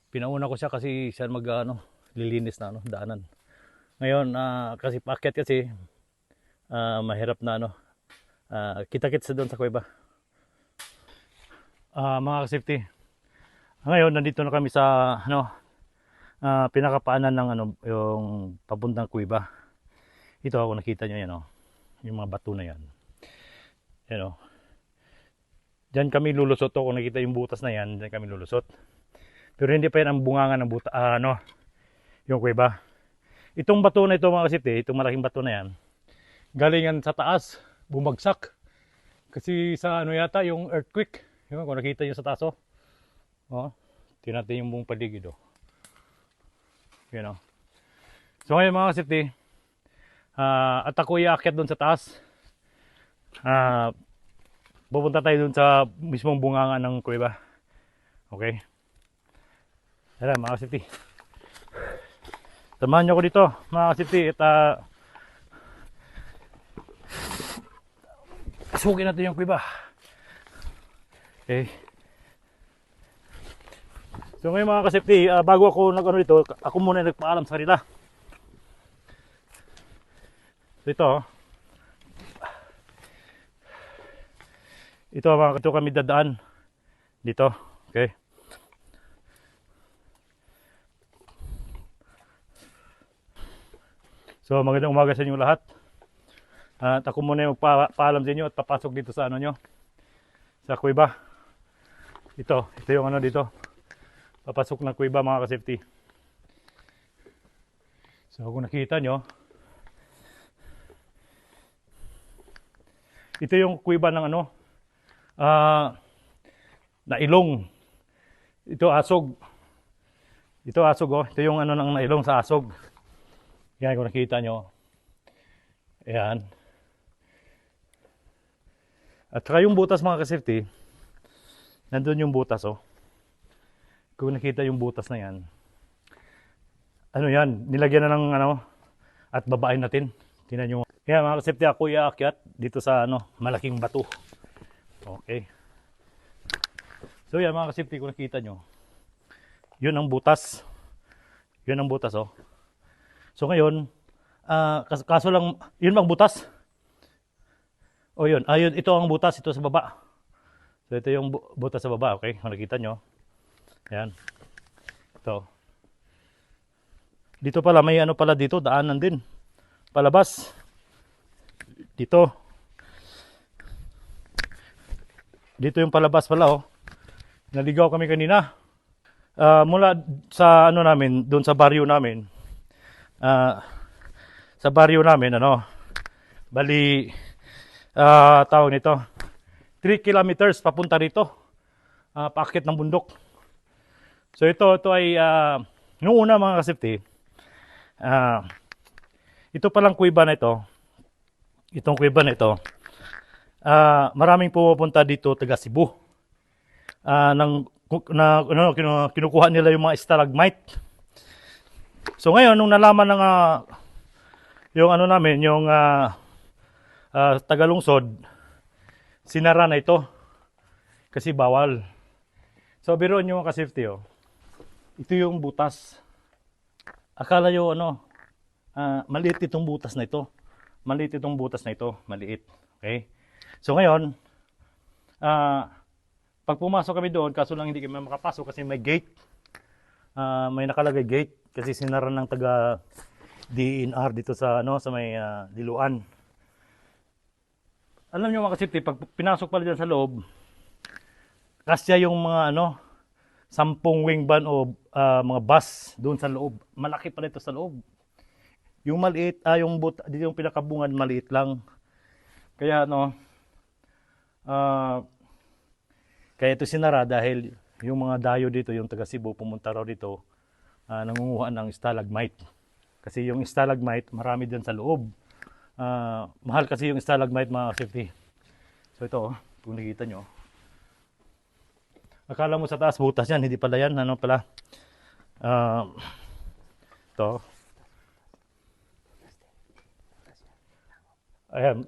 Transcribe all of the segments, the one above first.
Pinauna ko siya kasi siya mag lilinis na daanan. Ngayon kasi paakyat kasi mahirap na kita-kits doon sa kuweba. Mga ka-safety, ngayon nandito na kami sa pinakapaanan ng yung papuntang kuweba. Ito ako nakita nyo yan yung mga bato na yan. Yan Diyan kami lulusot kung nakita yung butas na yan, diyan kami lulusot. Pero hindi pa yan ang bunganga ng buta, yung kuweba. Itong bato na ito mga kasipte, itong malaking bato na yan, galingan sa taas, bumagsak. Kasi sa yata yung earthquake, yun, kung nakita nyo sa taas tinatin yung buong paligid Yan So ngayon mga kasipte, at ako iaakyat doon sa taas. Pupunta tayo doon sa mismong bunganga ng kuweba. Okay? Tara mga kasipte. Samahan nyo ako dito mga kasipte at pasukin natin yung kuweba. Okay. So ngayon mga kasipte, bago ako dito, ako muna nagpaalam sa kanila. So ito kami dadaan dito. Okay. So magandang umaga sa inyo lahat. At ako muna yung magpaalam sa inyo at papasok dito sa nyo, sa kuweba. Ito yung dito. Papasok ng kuweba mga ka-safety. So kung nakita nyo, ito yung kuweba ng na ilong. Ito asog. Ito yung ng nailong sa asog. Yan kung nakita nyo. Ayan. At saka yung butas mga ka-safety, nandun yung butas Kung nakita yung butas na yan, yan, nilagyan na ng at babain natin. Tingnan nyo. Kaya mga ka-safety, ako iaakyat dito sa malaking bato. Okay. So yan mga ka-safety, kung nakita nyo, yun ang butas. Yun ang butas So ngayon, kaso lang, yun bang butas? Yun. Ito ang butas, ito sa baba. So ito yung butas sa baba, okay? Kung nakita nyo. Ayan. Ito. Dito pala, may pala dito, daanan din. Palabas. Dito. Dito yung palabas pala, Naligaw kami kanina. Mula sa namin, doon sa baryo namin. Sa baryo namin, bali, tawag nito, 3 kilometers papunta rito. Paakyat ng bundok. So ito ay, noong una mga ka-safety, ito palang kuweba na ito, itong kuweba na ito, maraming pumupunta dito taga Cebu. Kinukuha nila yung mga stalagmite. So ngayon, nung nalaman ng yung namin, yung tagalungsod, sinara na ito kasi bawal. So biruan nyo mga ka-safety ito yung butas. Akala nyo maliit itong butas na ito. Maliit. Okay? So ngayon, pag pumasok kami doon, kaso lang hindi kami makapasok kasi may gate. May nakalagay gate kasi sinara ng taga DNR dito sa sa may Diluan. Alam niyo mga ka-safety, pag pinasok pala diyan sa loob, kasya yung mga 10 wing van o mga bus doon sa loob. Malaki pala ito sa loob. Yung maliit, dito yung pinakabungan maliit lang. Kaya kaya ito sinara dahil yung mga dayo dito, yung taga Cebu, pumunta raw dito, nangunguha ng stalagmite. Kasi yung stalagmite, marami dyan sa loob. Mahal kasi yung stalagmite mga safety. So ito, kung nakita nyo. Akala mo sa taas butas yan, hindi pala yan. Ano pala? Ito.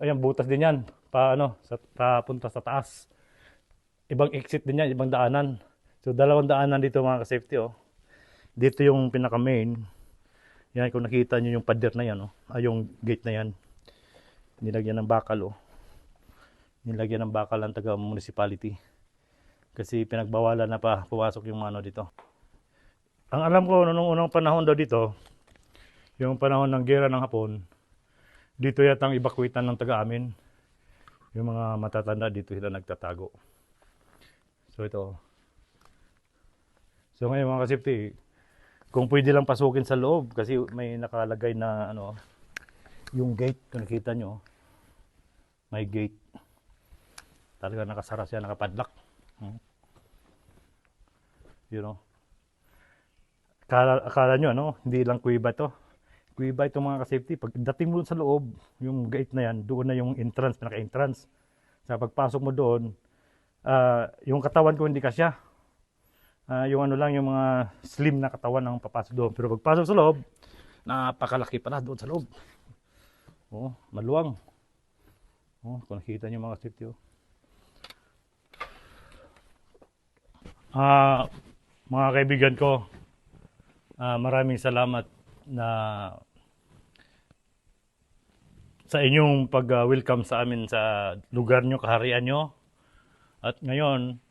Ayan, butas din yan. Papunta sa taas. Ibang exit din yan, ibang daanan. So dalawang daanan dito mga ka-safety Dito yung pinaka main. Yan, kung nakita nyo yung pader na yan, oh. Yung gate na yan. Nilagyan ng bakal, oh. Nilagyan ng bakal ang taga municipality. Kasi pinagbawalan na pa pumasok yung ano dito. Ang alam ko, nung unang panahon daw dito, yung panahon ng gera ng Hapon, dito yata ang ibakwitan ng taga amin. Yung mga matatanda dito sila nagtatago. So ito. So ngayon mga kasipti, kung pwede lang pasukin sa loob kasi may nakalagay na ano, yung gate, kung nakita nyo, may gate. Talaga nakasara siya, nakapadlock. You know. Akala nyo, ano, hindi lang kuiba to. Kuiba ito mga ka-safety. Pag dating mo sa loob, yung gate na yan, doon na yung entrance, pinaka-entrance. Sa pagpasok mo doon, yung katawan ko hindi kasya. Yung ano lang, yung mga slim na katawan ang papasok doon. Pero pagpasok sa loob, napakalaki pala doon sa loob. Oh, maluwang. Oh, kung nakita nyo mga ka-safety, oh. Mga kaibigan ko, maraming salamat na sa inyong pag-welcome sa amin sa lugar nyo, kaharian nyo. At ngayon,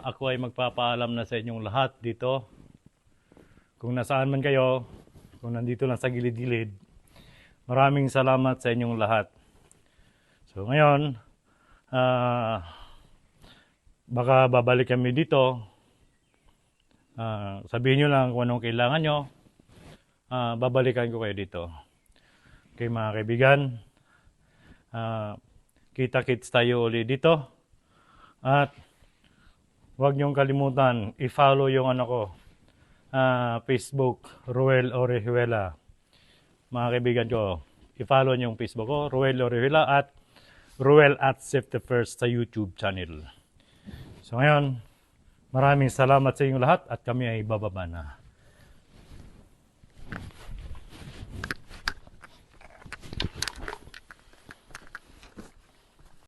ako ay magpapaalam na sa inyong lahat dito. Kung nasaan man kayo, kung nandito lang sa gilid-gilid, maraming salamat sa inyong lahat. So ngayon, baka babalik kami dito. Sabihin nyo lang kung anong kailangan nyo. Babalikan ko kayo dito. Okay mga kaibigan, kita-kits tayo ulit dito. At huwag nyong kalimutan, i-follow yung ano ko, Facebook, Ruel Orejuela. Mga kaibigan ko, i-follow nyo yung Facebook ko, Ruel Orejuela at Ruel at Safety First sa YouTube channel. So ngayon, maraming salamat sa inyong lahat at kami ay bababa na.